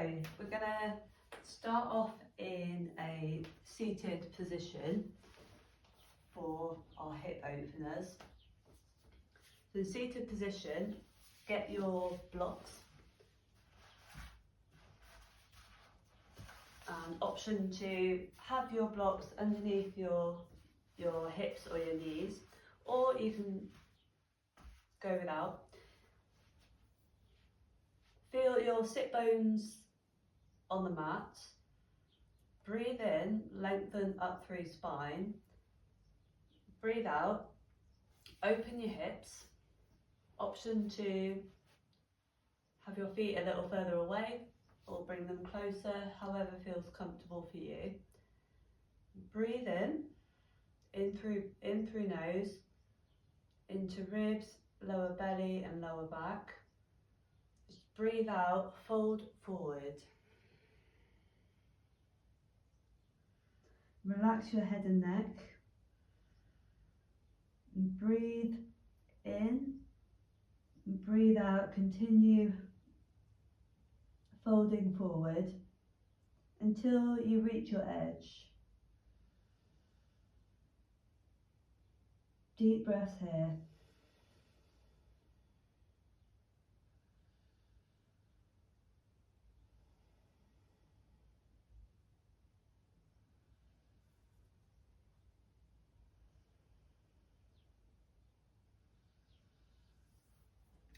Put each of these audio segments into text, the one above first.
we're going to start off in a seated position for our hip openers. So seated position, get your blocks. And option to have your blocks underneath your hips or your knees, or you can go without. Feel your sit bones on the mat. Breathe in, lengthen up through spine. Breathe out, open your hips. Option to have your feet a little further away or bring them closer, however feels comfortable for you. Breathe in through nose, into ribs, lower belly and lower back. Just breathe out, fold forward. Relax your head and neck. And breathe in, and breathe out, continue folding forward until you reach your edge. Deep breath here.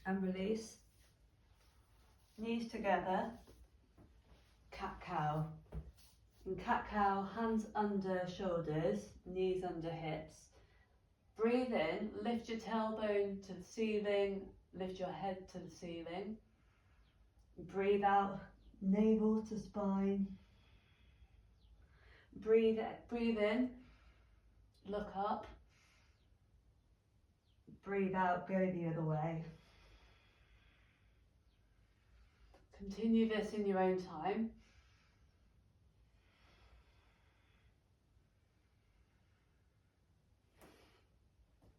And release. Knees together, cat-cow. In cat-cow, hands under shoulders, knees under hips. Breathe in, lift your tailbone to the ceiling, lift your head to the ceiling. Breathe out, navel to spine. Breathe in, look up. Breathe out, go the other way. Continue this in your own time.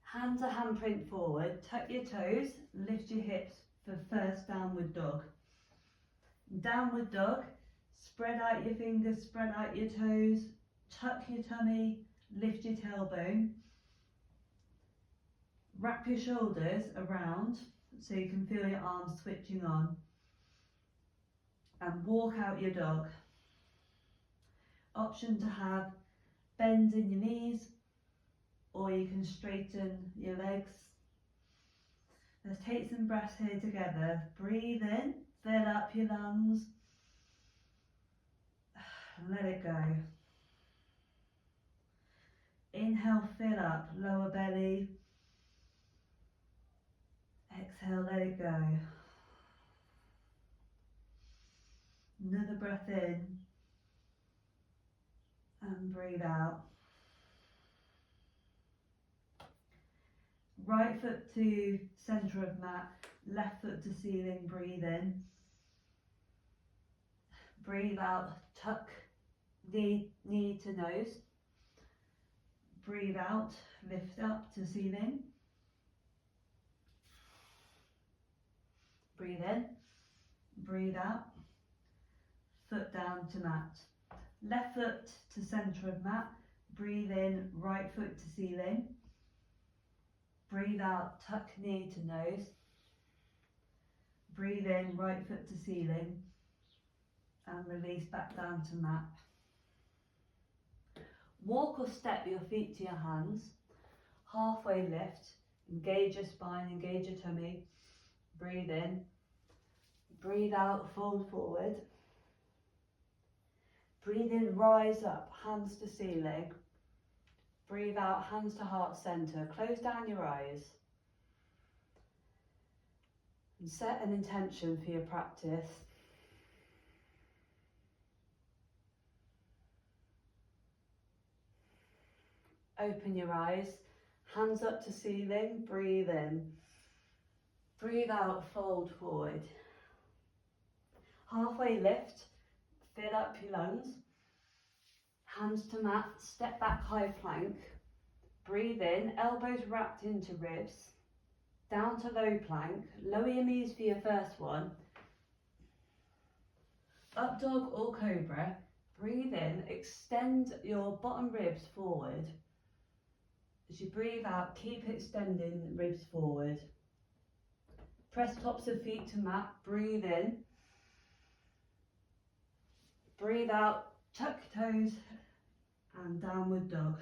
Hand to handprint forward, tuck your toes, lift your hips for first downward dog. Downward dog, spread out your fingers, spread out your toes, tuck your tummy, lift your tailbone. Wrap your shoulders around so you can feel your arms switching on. And walk out your dog. Option to have bends in your knees, or you can straighten your legs. Let's take some breaths here together. Breathe in, fill up your lungs. Let it go. Inhale, fill up, lower belly. Exhale, let it go. Another breath in and breathe out. Right foot to centre of mat, left foot to ceiling, breathe in. Breathe out, tuck knee to nose. Breathe out, lift up to ceiling. Breathe in, breathe out. Foot down to mat. Left foot to centre of mat. Breathe in, right foot to ceiling. Breathe out, tuck knee to nose. Breathe in, right foot to ceiling. And release back down to mat. Walk or step your feet to your hands. Halfway lift. Engage your spine, engage your tummy. Breathe in. Breathe out, fold forward. Breathe in, rise up, hands to ceiling. Breathe out, hands to heart centre. Close down your eyes. And set an intention for your practice. Open your eyes, hands up to ceiling, breathe in. Breathe out, fold forward. Halfway lift. Fill up your lungs, hands to mat, step back high plank, breathe in, elbows wrapped into ribs, down to low plank, lower your knees for your first one, Up dog or cobra. Breathe in, extend your bottom ribs forward. As you breathe out, keep extending ribs forward. Press tops of feet to mat, breathe in. Breathe out, tuck your toes and downward dog.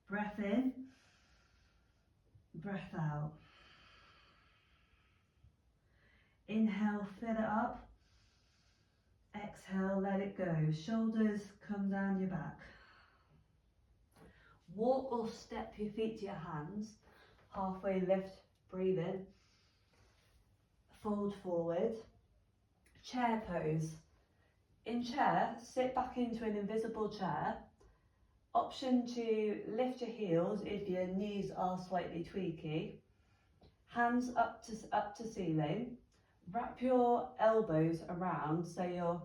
Breath in, breath out. Inhale, fill it up. Exhale, let it go. Shoulders come down your back. Walk or step your feet to your hands. Halfway lift, breathe in. Fold forward. Chair pose. In chair, sit back into an invisible chair. Option to lift your heels if your knees are slightly tweaky. Hands up to ceiling. Wrap your elbows around so your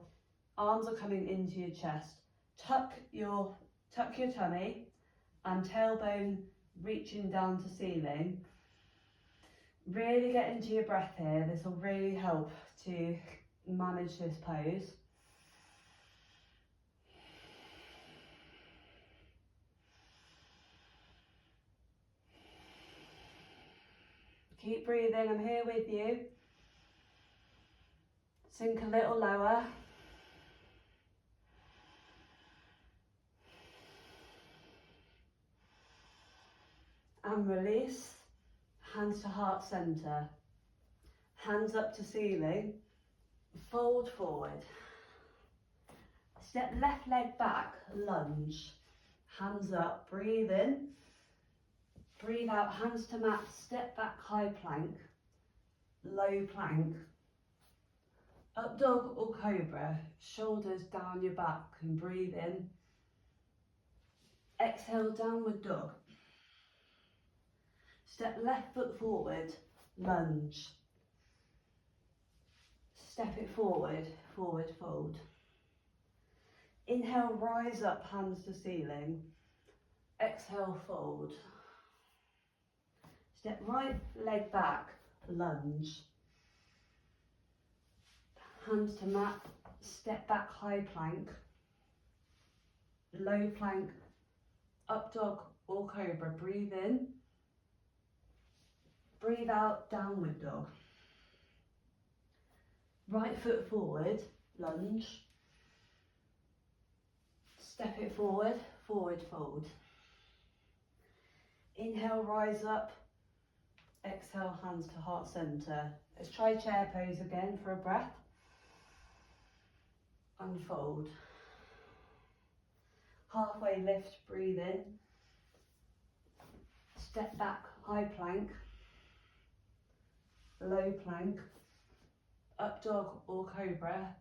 arms are coming into your chest. Tuck your tummy and tailbone reaching down to ceiling. Really get into your breath here. This will really help to manage this pose. Keep breathing, I'm here with you. Sink a little lower. And release. Hands to heart center. Hands up to ceiling. Fold forward. Step left leg back, lunge. Hands up, breathe in. Breathe out, hands to mat, step back, high plank. Low plank. Up dog or cobra, shoulders down your back and breathe in. Exhale, downward dog. Step left foot forward, lunge. Step it forward, forward fold. Inhale, rise up, hands to ceiling. Exhale, fold. Step right leg back, lunge. Hands to mat, step back, high plank. Low plank, up dog or cobra, breathe in. Breathe out, downward dog. Right foot forward, lunge. Step it forward, forward fold. Inhale, rise up. Exhale, hands to heart center. Let's try chair pose again for a breath. Unfold. Halfway lift, breathe in. Step back, high plank. Low plank. Up dog or cobra.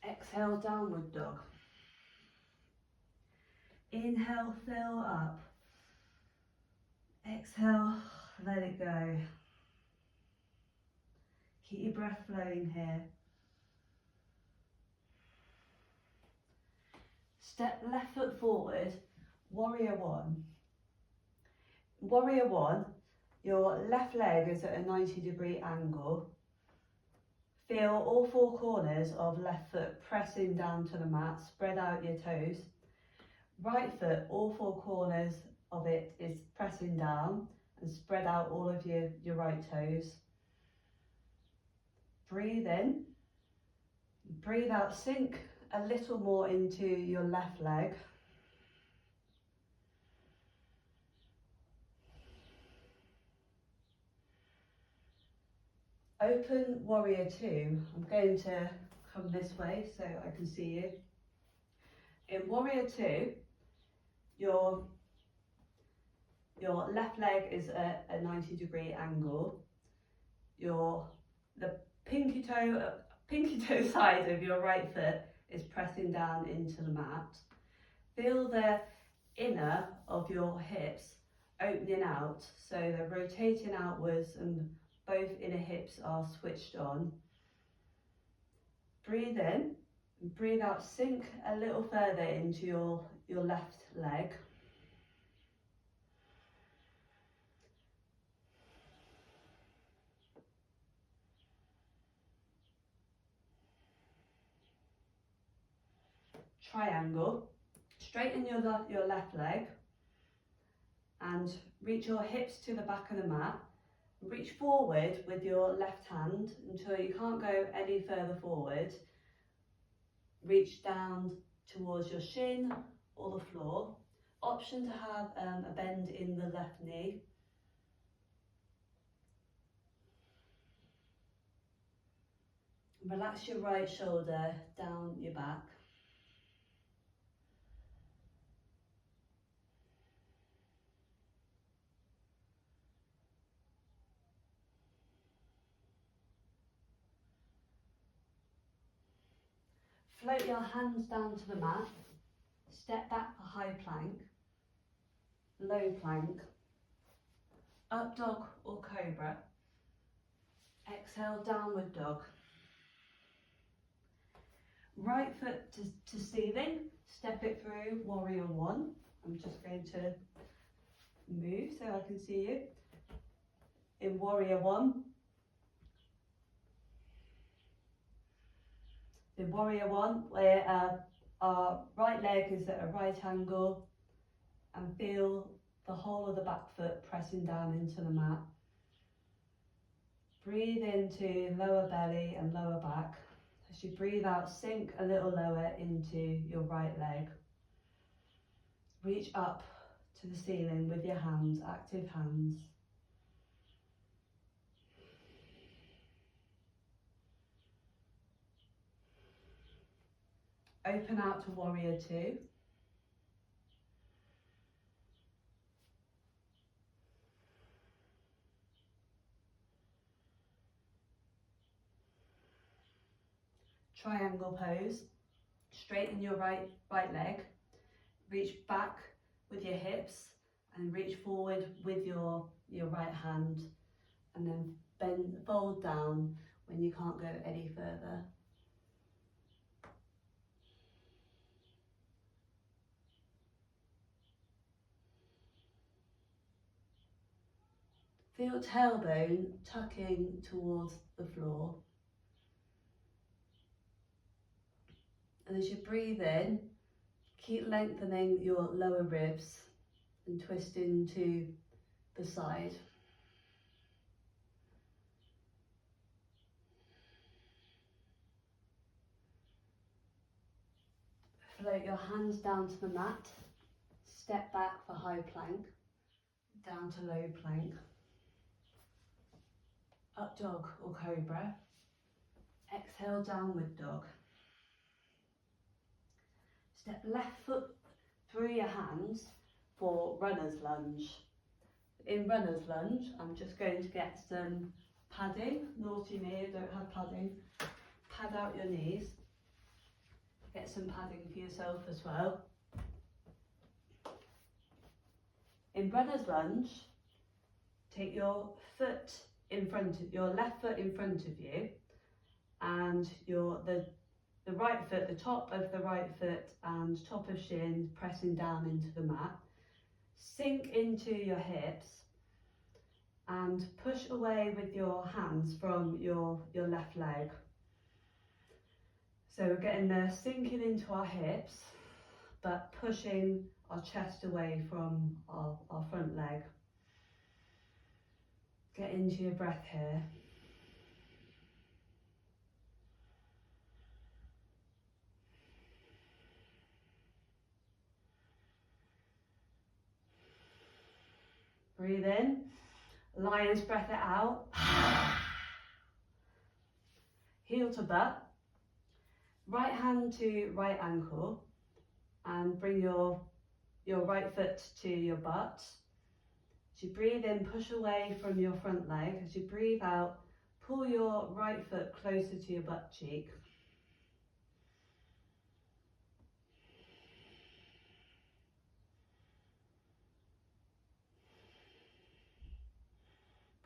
Exhale, downward dog. Inhale, fill up. Exhale, let it go. Keep your breath flowing here. Step left foot forward, warrior one. Warrior one, your left leg is at a 90-degree angle. Feel all four corners of left foot pressing down to the mat, spread out your toes. Right foot, all four corners of it is pressing down and spread out all of your right toes. Breathe in, breathe out, sink a little more into your left leg. Open warrior two. I'm going to come this way so I can see you. In warrior two, your left leg is at a 90-degree angle. The pinky toe side of your right foot is pressing down into the mat. Feel the inner of your hips opening out, so they're rotating outwards and both inner hips are switched on. Breathe in, and breathe out, sink a little further into your left leg. triangle. Straighten your left leg and reach your hips to the back of the mat. Reach forward with your left hand until you can't go any further forward. Reach down towards your shin or the floor. Option to have a bend in the left knee. Relax your right shoulder down your back. Float your hands down to the mat. Step back for high plank, low plank, up dog or cobra. Exhale, downward dog. Right foot to ceiling, step it through, warrior one. I'm just going to move so I can see you. In warrior one. In warrior one, where our right leg is at a right angle, and feel the whole of the back foot pressing down into the mat. Breathe into lower belly and lower back. As you breathe out, sink a little lower into your right leg. Reach up to the ceiling with your hands, active hands. Open out to warrior two. Triangle pose. Straighten your right leg. Reach back with your hips and reach forward with your right hand, and then bend, fold down when you can't go any further. Feel tailbone tucking towards the floor. And as you breathe in, keep lengthening your lower ribs and twisting to the side. Float your hands down to the mat. Step back for high plank. Down to low plank. Up dog or cobra. Exhale, downward dog. Step left foot through your hands for runner's lunge. In runner's lunge, I'm just going to get some padding. Naughty me, I don't have padding. Pad out your knees. Get some padding for yourself as well. In runner's lunge, take your foot in front of your left foot in front of you, and the right foot, the top of the right foot and top of shin pressing down into the mat. Sink into your hips and push away with your hands from your left leg. So we're getting the sinking into our hips, but pushing our chest away from our front leg. Get into your breath here. Breathe in, lion's breath it out. Heel to butt, right hand to right ankle, and bring your right foot to your butt. As you breathe in, push away from your front leg. As you breathe out, pull your right foot closer to your butt cheek.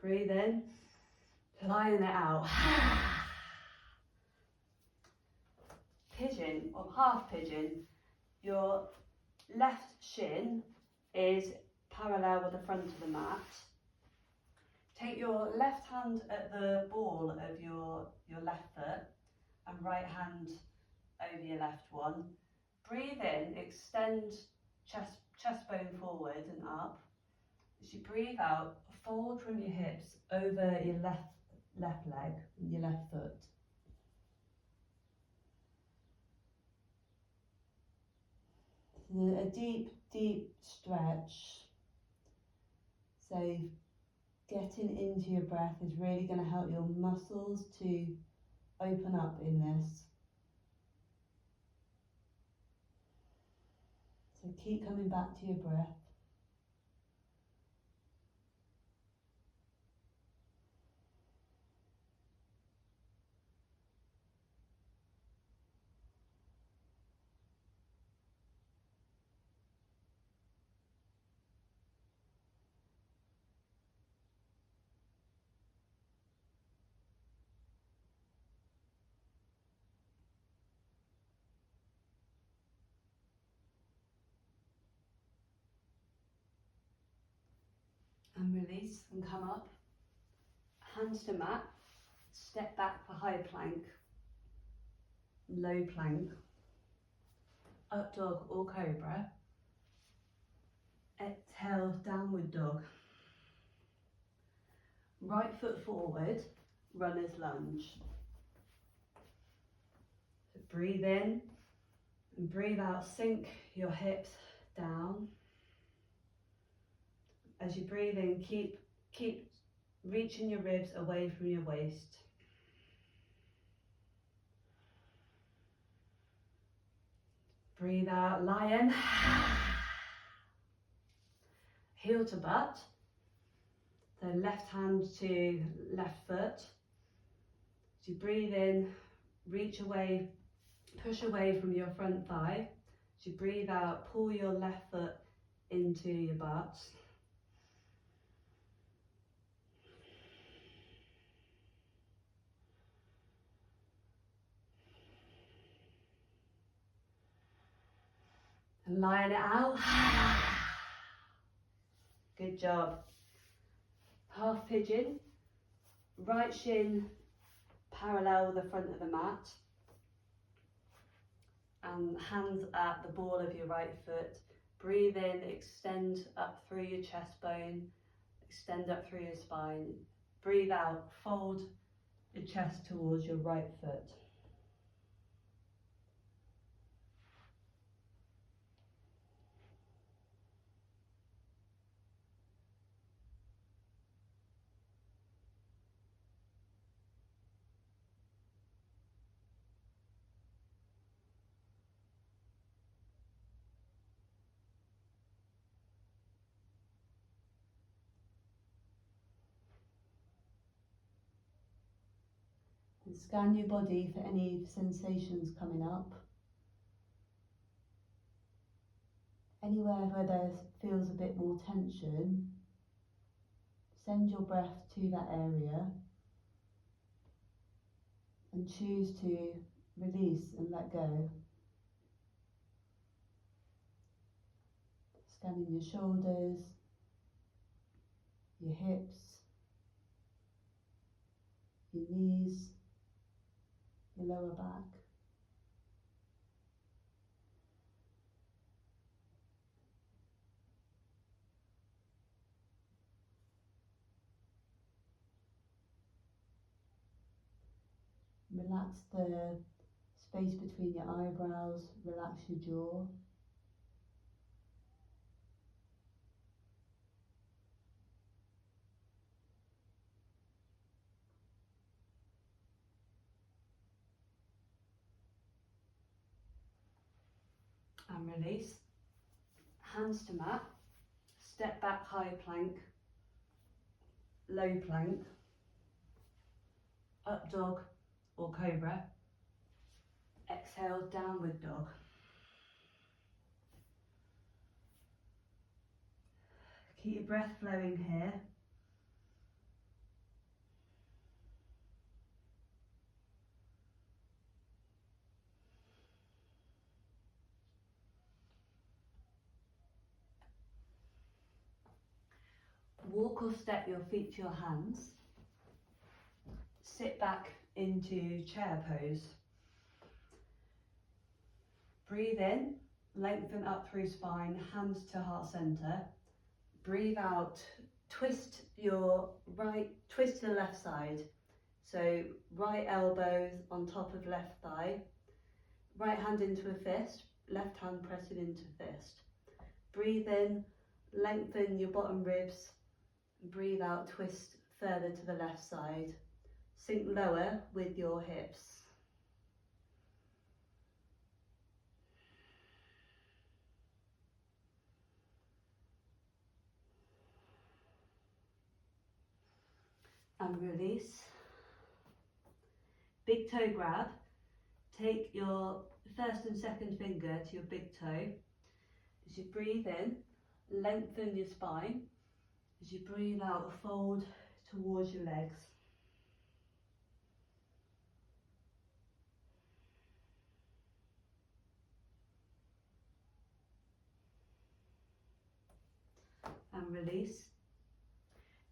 Breathe in, lion it out. Pigeon or half pigeon, your left shin is parallel with the front of the mat. Take your left hand at the ball of your left foot and right hand over your left one. Breathe in, extend chest bone forward and up. As you breathe out, fold from your hips over your left leg and your left foot. So a deep stretch. So getting into your breath is really going to help your muscles to open up in this. So keep coming back to your breath. And release and come up. Hands to mat. Step back for high plank. Low plank. Up dog or cobra. Exhale, downward dog. Right foot forward, runner's lunge. So breathe in and breathe out, sink your hips down. As you breathe in, keep reaching your ribs away from your waist. Breathe out, lion. Heel to butt. So left hand to left foot. As you breathe in, reach away, push away from your front thigh. As you breathe out, pull your left foot into your butt. And line it out. Good job. Half pigeon. Right shin parallel with the front of the mat. And hands at the ball of your right foot. Breathe in, extend up through your chest bone. Extend up through your spine. Breathe out, fold your chest towards your right foot. And scan your body for any sensations coming up. Anywhere where there feels a bit more tension, send your breath to that area and choose to release and let go. Scanning your shoulders, your hips, your knees, your lower back. Relax the space between your eyebrows, relax your jaw. And release. Hands to mat. Step back high plank. Low plank. Up dog or cobra. Exhale, downward dog. Keep your breath flowing here. Walk or step your feet to your hands. Sit back into chair pose. Breathe in, lengthen up through spine, hands to heart center. Breathe out, twist to the left side. So right elbows on top of left thigh, right hand into a fist, left hand pressing into fist. Breathe in, lengthen your bottom ribs. Breathe out, twist further to the left side. Sink lower with your hips. And release. Big toe grab. Take your first and second finger to your big toe. As you breathe in, lengthen your spine. As you breathe out, fold towards your legs. And release.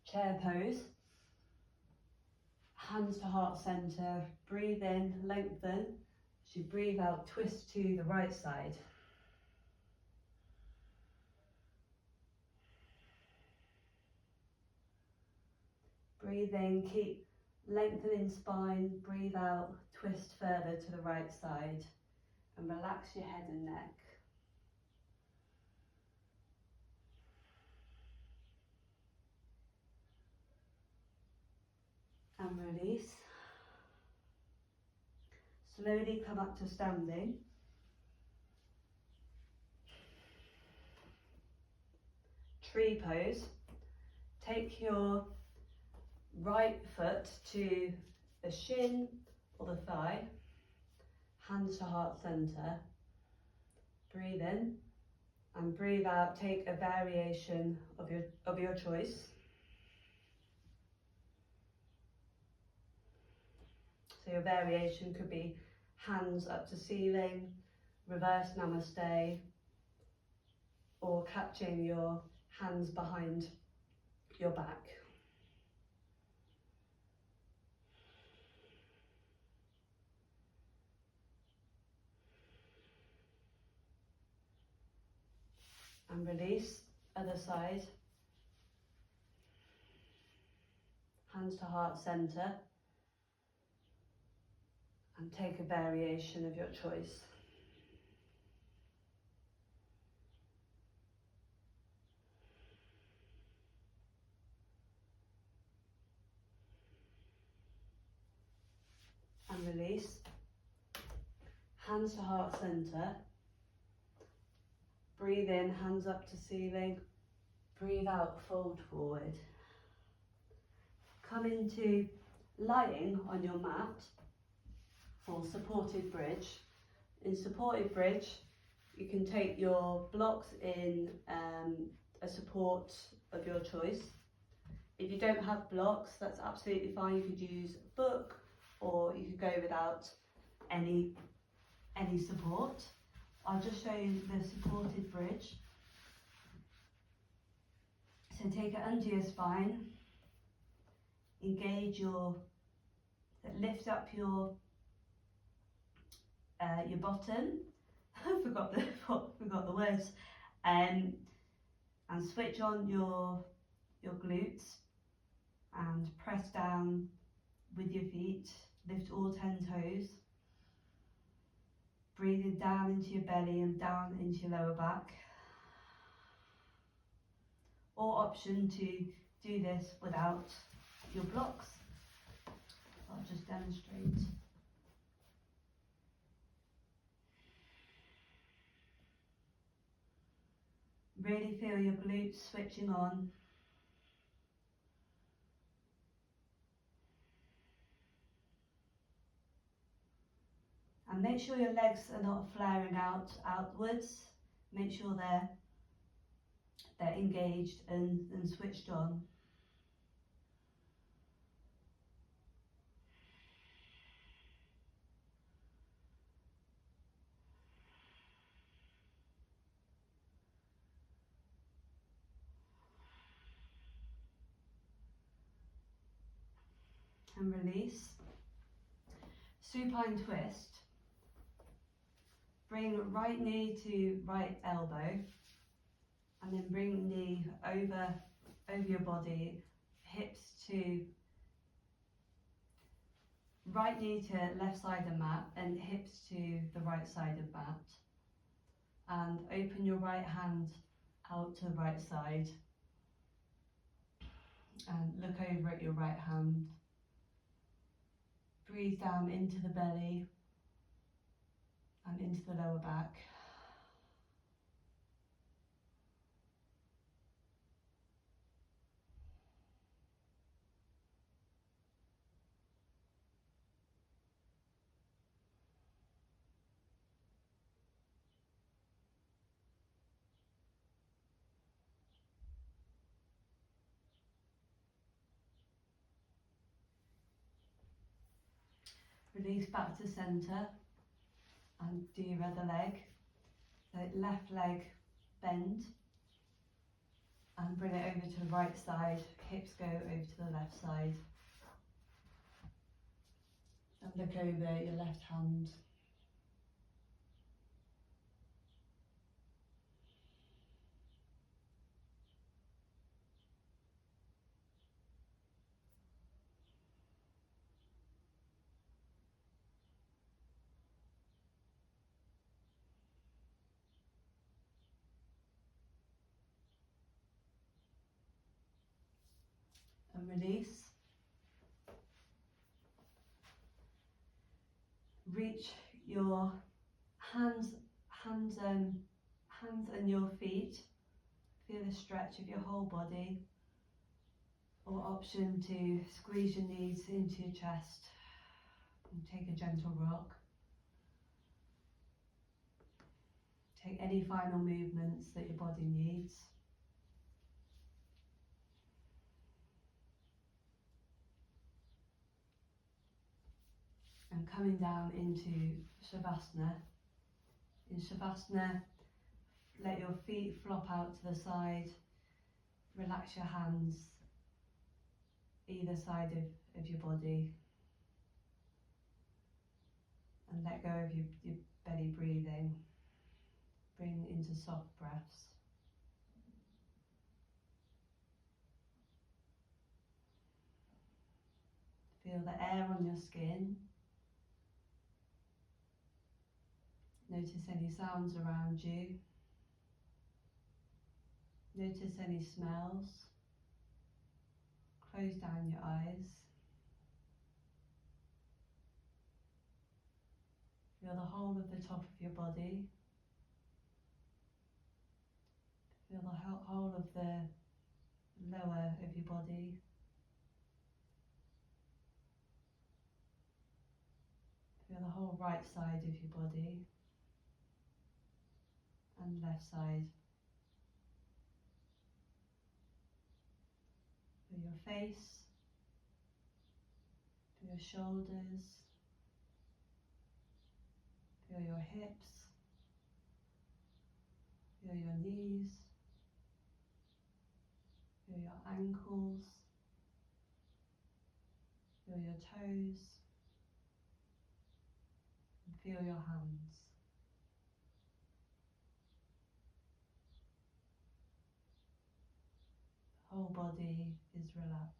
Chair pose. Hands to heart center. Breathe in, lengthen. As you breathe out, twist to the right side. Breathe in, keep lengthening spine. Breathe out, twist further to the right side. And relax your head and neck. And release. Slowly come up to standing. Tree pose. Take your right foot to the shin or the thigh. Hands to heart center. Breathe in and breathe out. Take a variation of your choice. So your variation could be hands up to ceiling, reverse namaste, or catching your hands behind your back. And release, other side. Hands to heart center. And take a variation of your choice. And release. Hands to heart center. Breathe in, hands up to ceiling. Breathe out, fold forward. Come into lying on your mat for supported bridge. In supported bridge, you can take your blocks in a support of your choice. If you don't have blocks, that's absolutely fine. You could use a book, or you could go without any support. I'll just show you the supported bridge. So take it under your spine, engage lift up your bottom. I forgot the words. And switch on your glutes and press down with your feet. Lift all 10 toes. Breathing down into your belly and down into your lower back. Or option to do this without your blocks. I'll just demonstrate. Really feel your glutes switching on. And make sure your legs are not flaring outwards. Make sure they're engaged and switched on. And release. Supine twist. Bring right knee to right elbow, and then bring knee over your body, hips to right knee to left side of mat and hips to the right side of mat. And open your right hand out to the right side and look over at your right hand. Breathe down into the belly and into the lower back. Release back to centre and do your other leg. So left leg bend and bring it over to the right side, hips go over to the left side. And look over your left hand. And release. Reach your hands and your feet. Feel the stretch of your whole body. Or option to squeeze your knees into your chest and take a gentle rock. Take any final movements that your body needs. And coming down into Shavasana. In Shavasana, let your feet flop out to the side. Relax your hands either side of your body. And let go of your belly breathing. Bring into soft breaths. Feel the air on your skin. Notice any sounds around you. Notice any smells. Close down your eyes. Feel the whole of the top of your body. Feel the whole of the lower of your body. Feel the whole right side of your body and left side. Feel your face, feel your shoulders, feel your hips, feel your knees, feel your ankles, feel your toes, and feel your hands. The whole body is relaxed.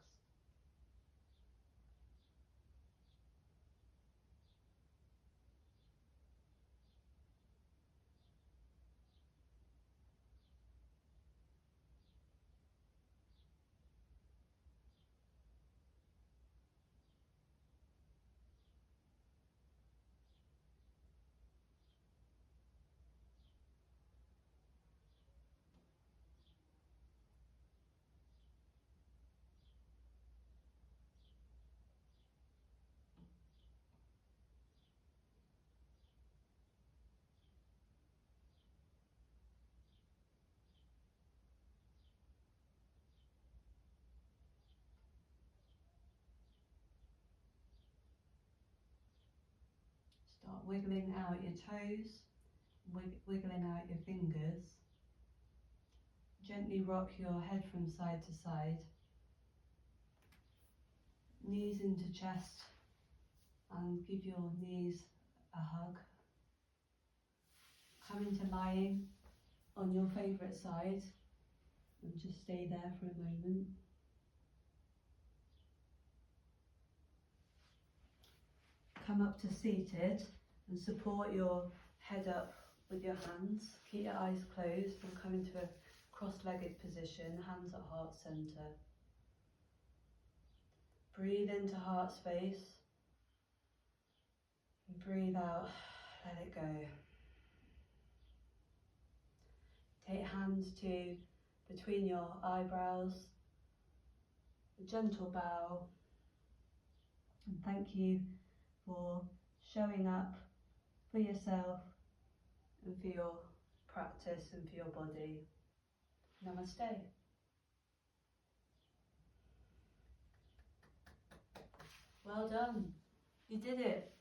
Start wiggling out your toes, wiggling out your fingers. Gently rock your head from side to side. Knees into chest and give your knees a hug. come into lying on your favourite side and just stay there for a moment. Come up to seated and support your head up with your hands. Keep your eyes closed and come into a cross-legged position, hands at heart centre. Breathe into heart space and breathe out, let it go. Take hands to between your eyebrows, a gentle bow, and thank you for showing up for yourself and for your practice and for your body. Namaste. Well done. You did it.